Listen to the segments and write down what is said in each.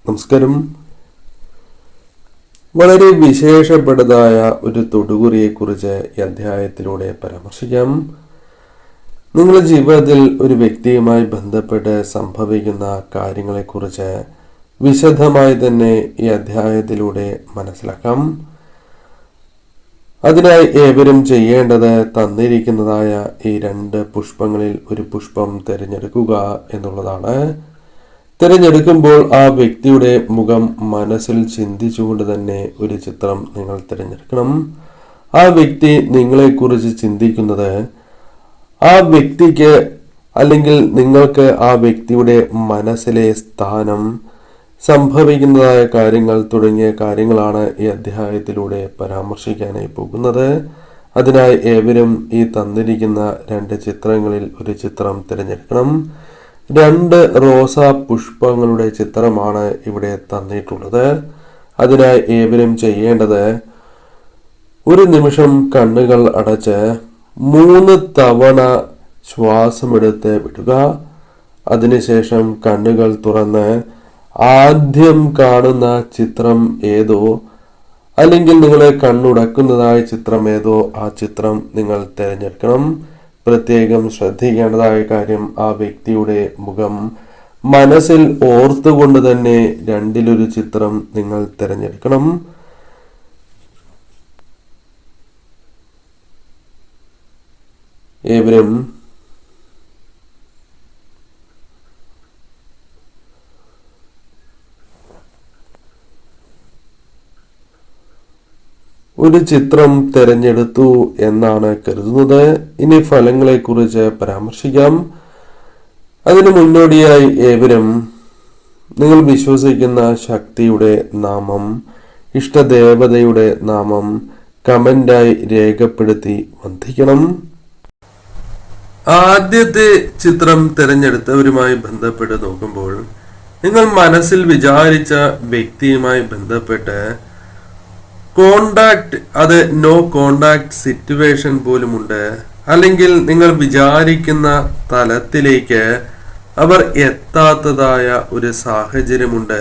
നമസ്കാരം. വളരെ വിശേഷപ്പെട്ടതായ ഒരു തൊടുകുറിയെക്കുറിച്ച് ഈ അധ്യായത്തിലൂടെ പരാമർശിക്കാം. നിങ്ങളുടെ ജീവിതത്തിൽ ഒരു വ്യക്തിയുമായി ബന്ധപ്പെട്ട് സംഭവിക്കുന്ന കാര്യങ്ങളെക്കുറിച്ച് വിശദമായി തന്നെ ഈ അധ്യായത്തിലൂടെ മനസ്സിലാക്കാം. അതിനായി ഏവരും ചെയ്യേണ്ടത് തന്നിരിക്കുന്നതായ ഈ 2 പുഷ്പങ്ങളിൽ ഒരു പുഷ്പം തിരഞ്ഞെടുക്കുക എന്നുള്ളതാണ്. തിരഞ്ഞെടുക്കുമ്പോൾ ആ വ്യക്തിയുടെ മുഖം മനസ്സിൽ ചിന്തിച്ചുകൊണ്ട് തന്നെ ഒരു ചിത്രം നിങ്ങൾ തിരഞ്ഞെടുക്കണം. ആ വ്യക്തി നിങ്ങളെക്കുറിച്ച് ചിന്തിക്കുന്നത്, ആ വ്യക്തിക്ക് അല്ലെങ്കിൽ നിങ്ങൾക്ക് ആ വ്യക്തിയുടെ മനസ്സിലെ സ്ഥാനം, സംഭവിക്കുന്നതായ കാര്യങ്ങൾ തുടങ്ങിയ കാര്യങ്ങളാണ് ഈ അധ്യായത്തിലൂടെ പരാമർശിക്കാനായി പോകുന്നത്. അതിനായി ഏവരും ഈ തന്നിരിക്കുന്ന 2 ചിത്രങ്ങളിൽ ഒരു ചിത്രം തിരഞ്ഞെടുക്കണം. 2 റോസാ പുഷ്പങ്ങളുടെ ചിത്രമാണ് ഇവിടെ തന്നിട്ടുള്ളത്. അതിനായി ഏവരും ചെയ്യേണ്ടത്, ഒരു നിമിഷം കണ്ണുകൾ അടച്ച് 3 തവണ ശ്വാസമെടുത്ത് വിടുക. അതിനുശേഷം കണ്ണുകൾ തുറന്ന് ആദ്യം കാണുന്ന ചിത്രം ഏതോ, അല്ലെങ്കിൽ നിങ്ങളെ കണ്ണുടക്കുന്നതായ ചിത്രം ഏതോ ആ ചിത്രം നിങ്ങൾ തിരഞ്ഞെടുക്കണം. പ്രത്യേകം ശ്രദ്ധിക്കേണ്ടതായ കാര്യം, ആ വ്യക്തിയുടെ മുഖം മനസ്സിൽ ഓർത്തുകൊണ്ട് തന്നെ 2 ചിത്രം നിങ്ങൾ തിരഞ്ഞെടുക്കണം. ഏവരും ഒരു ചിത്രം തിരഞ്ഞെടുത്തു എന്നാണ് കരുതുന്നത്. ഇനി ഫലങ്ങളെ കുറിച്ച് പരാമർശിക്കാം. അതിനു മുന്നോടിയായി ഏവരും നിങ്ങൾ വിശ്വസിക്കുന്ന ശക്തിയുടെ നാമം, ഇഷ്ടദേവതയുടെ നാമം കമന്റായി രേഖപ്പെടുത്തി വന്ദിക്കണം. ആദ്യത്തെ ചിത്രം തിരഞ്ഞെടുത്തവരുമായി ബന്ധപ്പെട്ട് നോക്കുമ്പോൾ, നിങ്ങൾ മനസ്സിൽ വിചാരിച്ച വ്യക്തിയുമായി ബന്ധപ്പെട്ട് കോണ്ടാക്ട്, അത് നോ കോണ്ടാക്ട് സിറ്റുവേഷൻ പോലുമുണ്ട്. അല്ലെങ്കിൽ നിങ്ങൾ വിചാരിക്കുന്ന തലത്തിലേക്ക് അവർ എത്താത്തതായ ഒരു സാഹചര്യമുണ്ട്.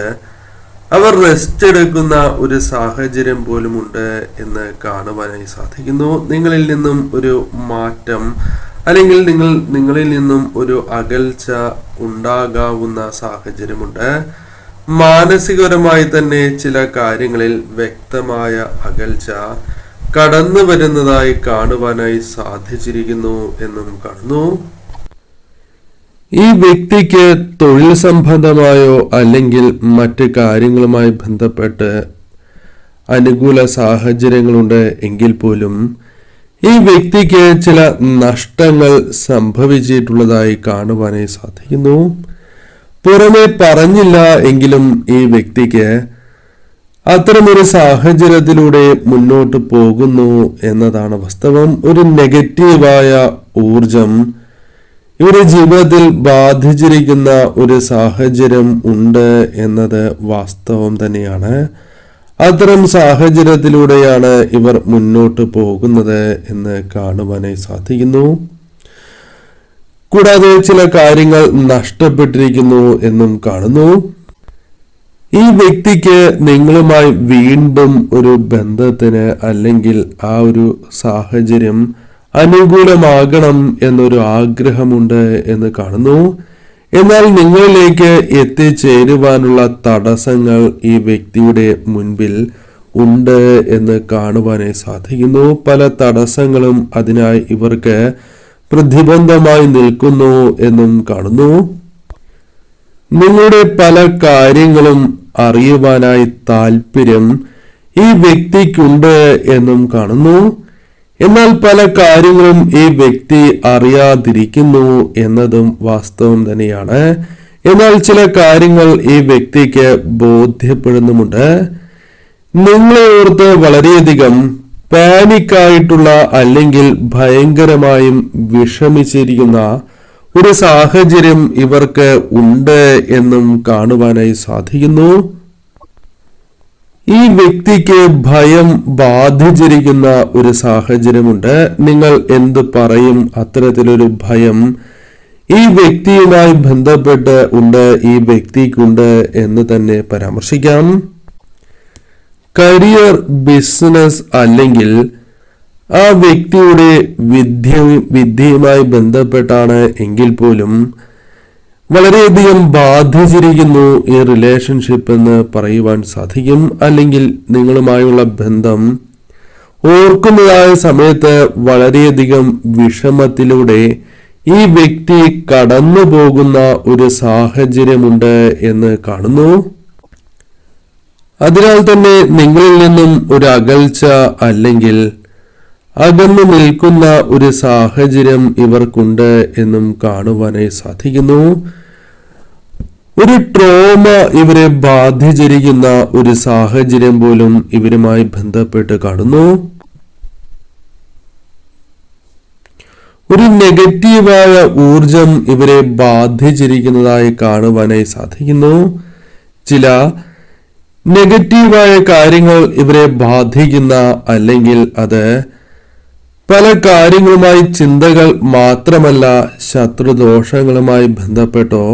അവർ റെസ്റ്റ് എടുക്കുന്ന ഒരു സാഹചര്യം പോലുമുണ്ട് എന്ന് കാണുവാനായി സാധിക്കുന്നു. നിങ്ങളിൽ നിന്നും ഒരു മാറ്റം, അല്ലെങ്കിൽ നിങ്ങളിൽ നിന്നും ഒരു അകൽച്ച ഉണ്ടാകാവുന്ന സാഹചര്യമുണ്ട്. മാനസികപരമായി തന്നെ ചില കാര്യങ്ങളിൽ വ്യക്തമായ അകൽച്ച കടന്നു വരുന്നതായി കാണുവാനായി സാധിച്ചിരിക്കുന്നു എന്നും കാണുന്നു. ഈ വ്യക്തിക്ക് തൊഴിൽ സംബന്ധമായോ അല്ലെങ്കിൽ മറ്റ് കാര്യങ്ങളുമായി ബന്ധപ്പെട്ട് അനുകൂല സാഹചര്യങ്ങളുണ്ട് എങ്കിൽ പോലും ഈ വ്യക്തിക്ക് ചില നഷ്ടങ്ങൾ സംഭവിച്ചിട്ടുള്ളതായി കാണുവാനായി സാധിക്കുന്നു. പുറമെ പറഞ്ഞില്ല എങ്കിലും ഈ വ്യക്തിക്ക് അത്തരമൊരു സാഹചര്യത്തിലൂടെ മുന്നോട്ട് പോകുന്നു എന്നതാണ് വാസ്തവം. ഒരു നെഗറ്റീവായ ഊർജം ഇവരുടെ ജീവിതത്തിൽ ബാധിച്ചിരിക്കുന്ന ഒരു സാഹചര്യം ഉണ്ട് എന്നത് വാസ്തവം തന്നെയാണ്. അത്തരം സാഹചര്യത്തിലൂടെയാണ് ഇവർ മുന്നോട്ട് പോകുന്നത് എന്ന് കാണുവാനായി സാധിക്കുന്നു. കൂടാതെ ചില കാര്യങ്ങൾ നഷ്ടപ്പെട്ടിരിക്കുന്നു എന്നും കാണുന്നു. ഈ വ്യക്തിക്ക് നിങ്ങളുമായി വീണ്ടും ഒരു ബന്ധത്തിന് അല്ലെങ്കിൽ ആ ഒരു സാഹചര്യം അനുകൂലമാകണം എന്നൊരു ആഗ്രഹമുണ്ട് എന്ന് കാണുന്നു. എന്നാൽ നിങ്ങളിലേക്ക് എത്തിച്ചേരുവാനുള്ള തടസ്സങ്ങൾ ഈ വ്യക്തിയുടെ മുൻപിൽ ഉണ്ട് എന്ന് കാണുവാനായി സാധിക്കുന്നു. പല തടസ്സങ്ങളും അതിനായി ഇവർക്ക് പ്രതിബന്ധമായി നിൽക്കുന്നു എന്നും കാണുന്നു. നിങ്ങളുടെ പല കാര്യങ്ങളും അറിയുവാനായി താല്പര്യം ഈ വ്യക്തിക്കുണ്ട് എന്നും കാണുന്നു. എന്നാൽ പല കാര്യങ്ങളും ഈ വ്യക്തി അറിയാതിരിക്കുന്നു എന്നതും വാസ്തവം തന്നെയാണ്. എന്നാൽ ചില കാര്യങ്ങൾ ഈ വ്യക്തിക്ക് ബോധ്യപ്പെടുന്നുമുണ്ട്. നിങ്ങളെ ഓർത്ത് വളരെയധികം പാനിക്കായിട്ടുള്ള അല്ലെങ്കിൽ ഭയങ്കരമായും വിഷമിച്ചിരിക്കുന്ന ഒരു സാഹചര്യം ഇവർക്ക് ഉണ്ട് എന്നും കാണുവാനായി സാധിക്കുന്നു. ഈ വ്യക്തിക്ക് ഭയം ബാധിച്ചിരിക്കുന്ന ഒരു സാഹചര്യമുണ്ട്. നിങ്ങൾ എന്ത് പറയും, അത്തരത്തിലൊരു ഭയം ഈ വ്യക്തിയുമായി ബന്ധപ്പെട്ട് ഉണ്ട്, ഈ വ്യക്തിക്കുണ്ട് എന്ന് തന്നെ പരാമർശിക്കാം. കരിയർ, ബിസിനസ് അല്ലെങ്കിൽ ആ വ്യക്തിയുടെ വിദ്യയുമായി ബന്ധപ്പെട്ടാണ് എങ്കിൽ പോലും വളരെയധികം ബാധിച്ചിരിക്കുന്നു ഈ റിലേഷൻഷിപ്പ് എന്ന് പറയുവാൻ സാധിക്കും. അല്ലെങ്കിൽ നിങ്ങളുമായുള്ള ബന്ധം ഓർക്കുന്നതായ സമയത്ത് വളരെയധികം വിഷമത്തിലൂടെ ഈ വ്യക്തി കടന്നു പോകുന്ന ഒരു സാഹചര്യമുണ്ട് എന്ന് കാണുന്നു. അതിനാൽ തന്നെ നിങ്ങളിൽ നിന്നും ഒരു അകൽച്ച അല്ലെങ്കിൽ അകന്നു നിൽക്കുന്ന ഒരു സാഹചര്യം ഇവർക്കുണ്ട് എന്നും കാണുവാനായി സാധിക്കുന്നു. ഒരു ട്രോമ ഇവരെ ബാധിച്ചിരിക്കുന്ന ഒരു സാഹചര്യം പോലും ഇവരുമായി ബന്ധപ്പെട്ട് കാണുന്നു. ഒരു നെഗറ്റീവായ ഊർജം ഇവരെ ബാധിച്ചിരിക്കുന്നതായി കാണുവാനായി സാധിക്കുന്നു. ചില നെഗറ്റീവായ കാര്യങ്ങൾ ഇവരെ ബാധിക്കുന്ന, അല്ലെങ്കിൽ അത് പല കാര്യങ്ങളുമായി ചിന്തകൾ മാത്രമല്ല, ശത്രുദോഷങ്ങളുമായി ബന്ധപ്പെട്ടോ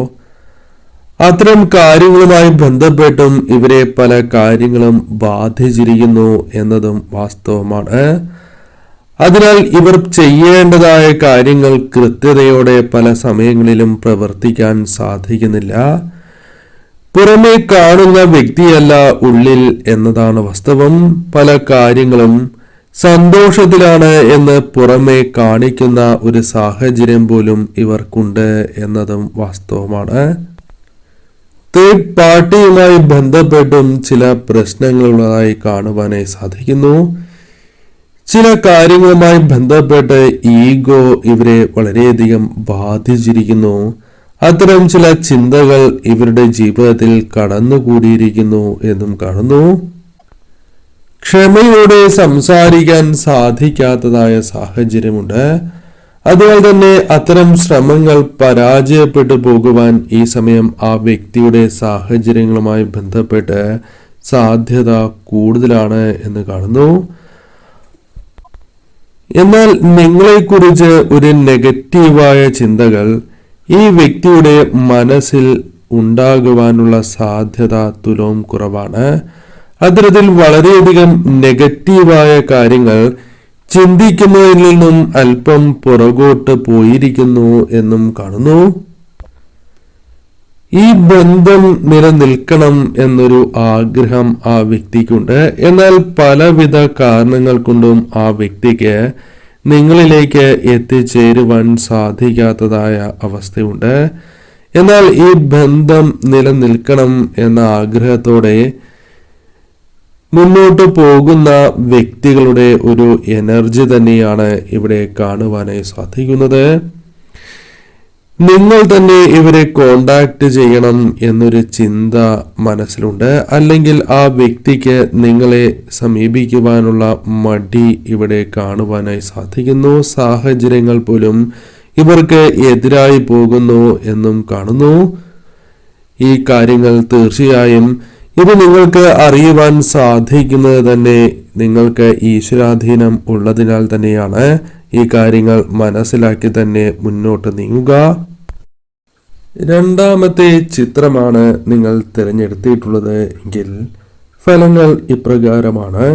അത്തരം കാര്യങ്ങളുമായി ബന്ധപ്പെട്ടും ഇവരെ പല കാര്യങ്ങളും ബാധിച്ചിരിക്കുന്നു എന്നതും വാസ്തവമാണ്. അതിനാൽ ഇവർ ചെയ്യേണ്ടതായ കാര്യങ്ങൾ കൃത്യതയോടെ പല സമയങ്ങളിലും പ്രവർത്തിക്കാൻ സാധിക്കുന്നില്ല. പുറമെ കാണുന്ന വ്യക്തിയല്ല ഉള്ളിൽ എന്നതാണ് വാസ്തവം. പല കാര്യങ്ങളും സന്തോഷത്തിലാണ് എന്ന് പുറമെ കാണിക്കുന്ന ഒരു സാഹചര്യം പോലും ഇവർക്കുണ്ട് എന്നതും വാസ്തവമാണ്. തേർഡ് പാർട്ടിയുമായി ബന്ധപ്പെട്ടും ചില പ്രശ്നങ്ങളുള്ളതായി കാണുവാനായി സാധിക്കുന്നു. ചില കാര്യങ്ങളുമായി ബന്ധപ്പെട്ട് ഈഗോ ഇവരെ വളരെയധികം ബാധിച്ചിരിക്കുന്നു. അത്തരം ചില ചിന്തകൾ ഇവരുടെ ജീവിതത്തിൽ കടന്നുകൂടിയിരിക്കുന്നു എന്നും കാണുന്നു. ക്ഷമയോടെ സംസാരിക്കാൻ സാധിക്കാത്തതായ സാഹചര്യമുണ്ട്. അതുപോലെ തന്നെ അത്തരം ശ്രമങ്ങൾ പരാജയപ്പെട്ടു പോകുവാൻ ഈ സമയം ആ വ്യക്തിയുടെ സാഹചര്യങ്ങളുമായി ബന്ധപ്പെട്ട് സാധ്യത കൂടുതലാണ് എന്ന് കാണുന്നു. എന്നാൽ നിങ്ങളെക്കുറിച്ച് ഒരു നെഗറ്റീവായ ചിന്തകൾ ഈ വ്യക്തിയുടെ മനസ്സിൽ ഉണ്ടാകുവാനുള്ള സാധ്യത തുലോം കുറവാണ്. അത്തരത്തിൽ വളരെയധികം നെഗറ്റീവായ കാര്യങ്ങൾ ചിന്തിക്കുന്നതിൽ നിന്നും അല്പം പുറകോട്ട് പോയിരിക്കുന്നു എന്നും കാണുന്നു. ഈ ബന്ധം നിലനിൽക്കണം എന്നൊരു ആഗ്രഹം ആ വ്യക്തിക്കുണ്ട്. എന്നാൽ പലവിധ കാരണങ്ങൾ കൊണ്ടും ആ വ്യക്തിക്ക് നിങ്ങളിലേക്ക് എത്തിച്ചേരുവാൻ സാധിക്കാത്തതായ അവസ്ഥയുണ്ട്. എന്നാൽ ഈ ബന്ധം നിലനിൽക്കണം എന്ന ആഗ്രഹത്തോടെ മുന്നോട്ട് പോകുന്ന വ്യക്തികളുടെ ഒരു എനർജി തന്നെയാണ് ഇവിടെ കാണുവാനായി സാധിക്കുന്നത്. നിങ്ങൾ തന്നെ ഇവരെ കോണ്ടാക്ട് ചെയ്യണം എന്നൊരു ചിന്ത മനസ്സിലുണ്ട്. അല്ലെങ്കിൽ ആ വ്യക്തിക്ക് നിങ്ങളെ സമീപിക്കുവാനുള്ള മടി ഇവിടെ കാണുവാനായി സാധിക്കുന്നു. സാഹചര്യങ്ങൾ പോലും ഇവർക്ക് എതിരായി പോകുന്നു എന്നും കാണുന്നു. ഈ കാര്യങ്ങൾ തീർച്ചയായും ഇത് നിങ്ങൾക്ക് അറിയുവാൻ സാധിക്കുന്നത് തന്നെ നിങ്ങൾക്ക് ഈശ്വരാധീനം ഉള്ളതിനാൽ തന്നെയാണ്. ഈ കാര്യങ്ങൾ മനസ്സിലാക്കി തന്നെ മുന്നോട്ട് നീങ്ങുക. രണ്ടാമത്തെ ചിത്രമാണ് നിങ്ങൾ തിരഞ്ഞെടുത്തിട്ടുള്ളത് എങ്കിൽ ഫലങ്ങൾ ഇപ്രകാരമാണ്.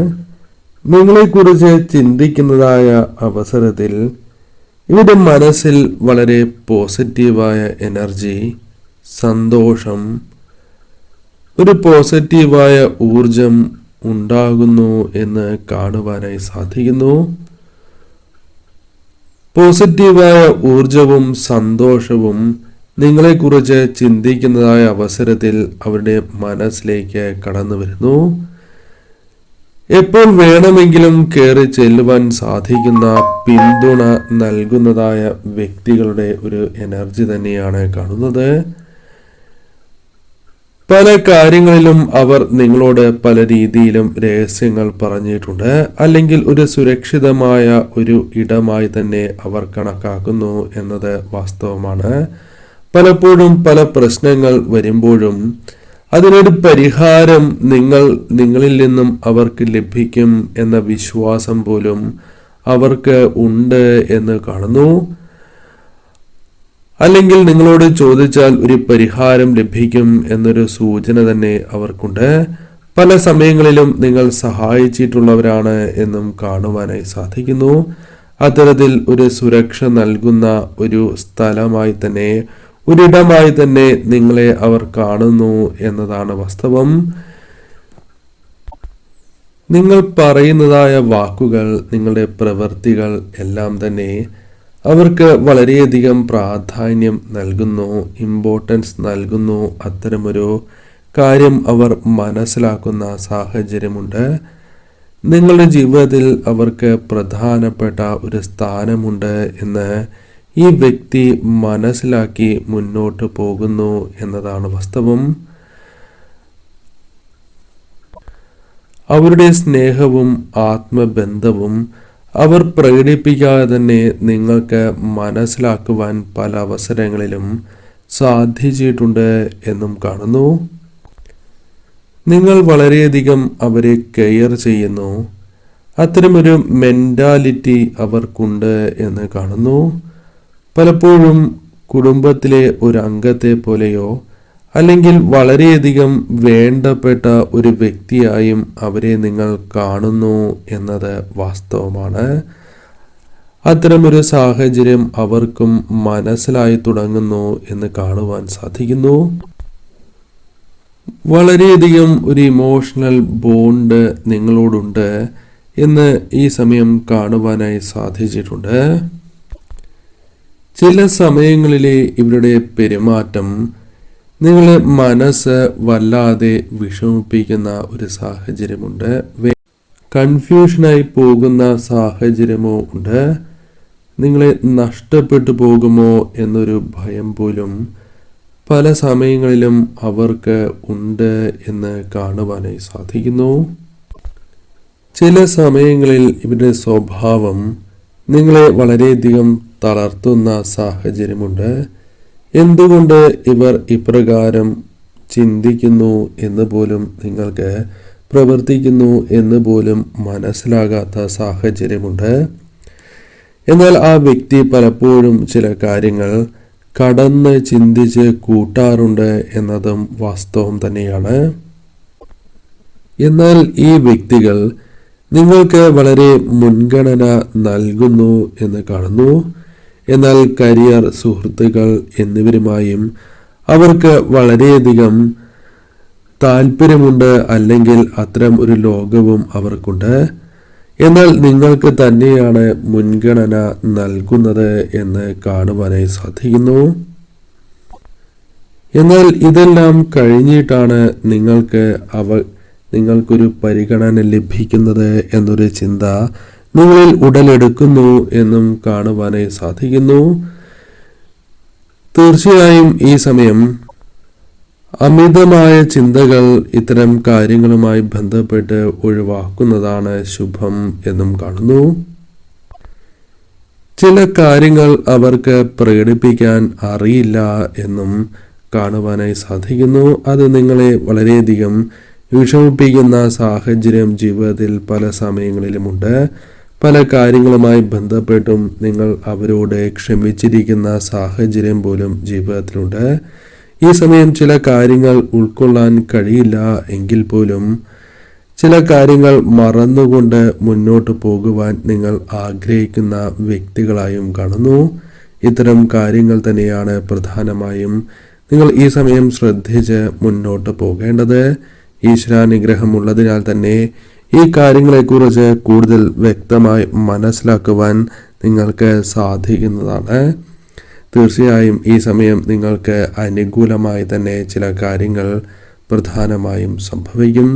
നിങ്ങളെക്കുറിച്ച് ചിന്തിക്കുന്നതായ അവസരത്തിൽ ഇവരുടെ മനസ്സിൽ വളരെ പോസിറ്റീവായ എനർജി, സന്തോഷം, ഒരു പോസിറ്റീവായ ഊർജം ഉണ്ടാകുന്നു എന്ന് കാണുവാനായി സാധിക്കുന്നു. പോസിറ്റീവായ ഊർജവും സന്തോഷവും നിങ്ങളെക്കുറിച്ച് ചിന്തിക്കുന്നതായ അവസരത്തിൽ അവരുടെ മനസ്സിലേക്ക് കടന്നു വരുന്നു. എപ്പോൾ വേണമെങ്കിലും കയറി ചെല്ലുവാൻ സാധിക്കുന്ന, പിന്തുണ നൽകുന്നതായ വ്യക്തികളുടെ ഒരു എനർജി തന്നെയാണ് കാണുന്നത്. പല കാര്യങ്ങളിലും അവർ നിങ്ങളോട് പല രീതിയിലും രഹസ്യങ്ങൾ പറഞ്ഞിട്ടുണ്ട്. അല്ലെങ്കിൽ ഒരു സുരക്ഷിതമായ ഒരു ഇടമായി തന്നെ അവർ കണക്കാക്കുന്നു എന്നത് വാസ്തവമാണ്. പലപ്പോഴും പല പ്രശ്നങ്ങൾ വരുമ്പോഴും അതിനൊരു പരിഹാരം നിങ്ങളിൽ നിന്നും അവർക്ക് ലഭിക്കും എന്ന വിശ്വാസം പോലും അവർക്ക് ഉണ്ട് എന്ന് കാണുന്നു. അല്ലെങ്കിൽ നിങ്ങളോട് ചോദിച്ചാൽ ഒരു പരിഹാരം ലഭിക്കും എന്നൊരു സൂചന തന്നെ അവർക്കുണ്ട്. പല സമയങ്ങളിലും നിങ്ങൾ സഹായിച്ചിട്ടുള്ളവരാണ് എന്നും കാണുവാനായി സാധിക്കുന്നു. അത്തരത്തിൽ ഒരു സുരക്ഷ നൽകുന്ന ഒരു സ്ഥലമായി തന്നെ, ഒരിടമായി തന്നെ നിങ്ങളെ അവർ കാണുന്നു എന്നതാണ് വാസ്തവം. നിങ്ങൾ പറയുന്നതായ വാക്കുകൾ, നിങ്ങളുടെ പ്രവൃത്തികൾ എല്ലാം തന്നെ അവർക്ക് വളരെയധികം പ്രാധാന്യം നൽകുന്നു, ഇമ്പോർട്ടൻസ് നൽകുന്നു. അത്തരമൊരു കാര്യം അവർ മനസ്സിലാക്കുന്ന സാഹചര്യമുണ്ട്. നിങ്ങളുടെ ജീവിതത്തിൽ അവർക്ക് പ്രധാനപ്പെട്ട ഒരു സ്ഥാനമുണ്ട് എന്ന് ഈ വ്യക്തി മനസ്സിലാക്കി മുന്നോട്ട് പോകുന്നു എന്നതാണ് വാസ്തവം. അവരുടെ സ്നേഹവും ആത്മബന്ധവും അവർ പ്രകടിപ്പിക്കാതെ തന്നെ നിങ്ങൾക്ക് മനസ്സിലാക്കുവാൻ പല അവസരങ്ങളിലും സാധിച്ചിട്ടുണ്ട് എന്നും കാണുന്നു. നിങ്ങൾ വളരെയധികം അവരെ കെയർ ചെയ്യുന്നു. അത്തരമൊരു മെന്റാലിറ്റി അവർക്കുണ്ട് എന്ന് കാണുന്നു. പലപ്പോഴും കുടുംബത്തിലെ ഒരു അംഗത്തെ പോലെയോ അല്ലെങ്കിൽ വളരെയധികം വേണ്ടപ്പെട്ട ഒരു വ്യക്തിയായും അവരെ നിങ്ങൾ കാണുന്നു എന്നത് വാസ്തവമാണ്. അത്തരമൊരു സാഹചര്യം അവർക്കും മനസ്സിലായി തുടങ്ങുന്നു എന്ന് കാണുവാൻ സാധിക്കുന്നു. വളരെയധികം ഒരു ഇമോഷണൽ ബോണ്ട് നിങ്ങളോടുണ്ട് എന്ന് ഈ സമയം കാണുവാനായി സാധിച്ചിട്ടുണ്ട്. ചില സമയങ്ങളിലെ ഇവരുടെ പെരുമാറ്റം നിങ്ങളെ മനസ്സ് വല്ലാതെ വിഷമിപ്പിക്കുന്ന ഒരു സാഹചര്യമുണ്ട്. കൺഫ്യൂഷനായി പോകുന്ന സാഹചര്യമോ ഉണ്ട്. നിങ്ങളെ നഷ്ടപ്പെട്ടു പോകുമോ എന്നൊരു ഭയം പോലും പല സമയങ്ങളിലും അവർക്ക് ഉണ്ട് എന്ന് കാണുവാനായി സാധിക്കുന്നു. ചില സമയങ്ങളിൽ ഇവരുടെ സ്വഭാവം നിങ്ങളെ വളരെയധികം തളർത്തുന്ന സാഹചര്യമുണ്ട്. എന്തുകൊണ്ട് ഇവർ ഇപ്രകാരം ചിന്തിക്കുന്നു എന്ന് പോലും നിങ്ങൾക്ക്, പ്രവർത്തിക്കുന്നു എന്ന് പോലും മനസ്സിലാകാത്ത സാഹചര്യമുണ്ട്. എന്നാൽ ആ വ്യക്തി പലപ്പോഴും ചില കാര്യങ്ങൾ കടന്ന് ചിന്തിച്ച് കൂട്ടാറുണ്ട് എന്നതും വാസ്തവം തന്നെയാണ്. എന്നാൽ ഈ വ്യക്തികൾ നിങ്ങൾക്ക് വളരെ മുൻഗണന നൽകുന്നു എന്ന് കാണുന്നു. എന്നാൽ കരിയർ, സുഹൃത്തുക്കൾ എന്നിവരുമായും അവർക്ക് വളരെയധികം താല്പര്യമുണ്ട്, അല്ലെങ്കിൽ അത്തരം ഒരു ലോകവും അവർക്കുണ്ട്. എന്നാൽ നിങ്ങൾക്ക് തന്നെയാണ് മുൻഗണന നൽകുന്നത് എന്ന് കാണുവാനായി സാധിക്കുന്നു. എന്നാൽ ഇതെല്ലാം കഴിഞ്ഞിട്ടാണ് നിങ്ങൾക്കൊരു പരിഗണന ലഭിക്കുന്നത് എന്നൊരു ചിന്ത നിങ്ങളിൽ ഉടലെടുക്കുന്നു എന്നും കാണുവാനായി സാധിക്കുന്നു. തീർച്ചയായും ഈ സമയം അമിതമായ ചിന്തകൾ ഇത്തരം കാര്യങ്ങളുമായി ബന്ധപ്പെട്ട് ഒഴിവാക്കുന്നതാണ് ശുഭം എന്നും കാണുന്നു. ചില കാര്യങ്ങൾ അവർക്ക് പ്രകടിപ്പിക്കാൻ അറിയില്ല എന്നും കാണുവാനായി സാധിക്കുന്നു. അത് നിങ്ങളെ വളരെയധികം വിഷമിപ്പിക്കുന്ന സാഹചര്യം ജീവിതത്തിൽ പല സമയങ്ങളിലുമുണ്ട്. പല കാര്യങ്ങളുമായി ബന്ധപ്പെട്ടും നിങ്ങൾ അവരോട് ക്ഷമിച്ചിരിക്കുന്ന സാഹചര്യം പോലും ജീവിതത്തിലുണ്ട്. ഈ സമയം ചില കാര്യങ്ങൾ ഉൾക്കൊള്ളാൻ കഴിയില്ല എങ്കിൽ പോലും ചില കാര്യങ്ങൾ മറന്നുകൊണ്ട് മുന്നോട്ട് പോകുവാൻ നിങ്ങൾ ആഗ്രഹിക്കുന്ന വ്യക്തികളായും കാണുന്നു. ഇത്തരം കാര്യങ്ങൾ തന്നെയാണ് പ്രധാനമായും നിങ്ങൾ ഈ സമയം ശ്രദ്ധിച്ച് മുന്നോട്ട് പോകേണ്ടത്. ഈശ്വരാനുഗ്രഹമുള്ളതിനാൽ തന്നെ ഈ കാര്യങ്ങളെക്കുറിച്ച് കൂടുതൽ വ്യക്തമായി മനസ്സിലാക്കുവാൻ നിങ്ങൾക്ക് സാധിക്കുന്നതാണ്. തീർച്ചയായും ഈ സമയം നിങ്ങൾക്ക് അനുകൂലമായി തന്നെ ചില കാര്യങ്ങൾ പ്രധാനമായും സംഭവിക്കും.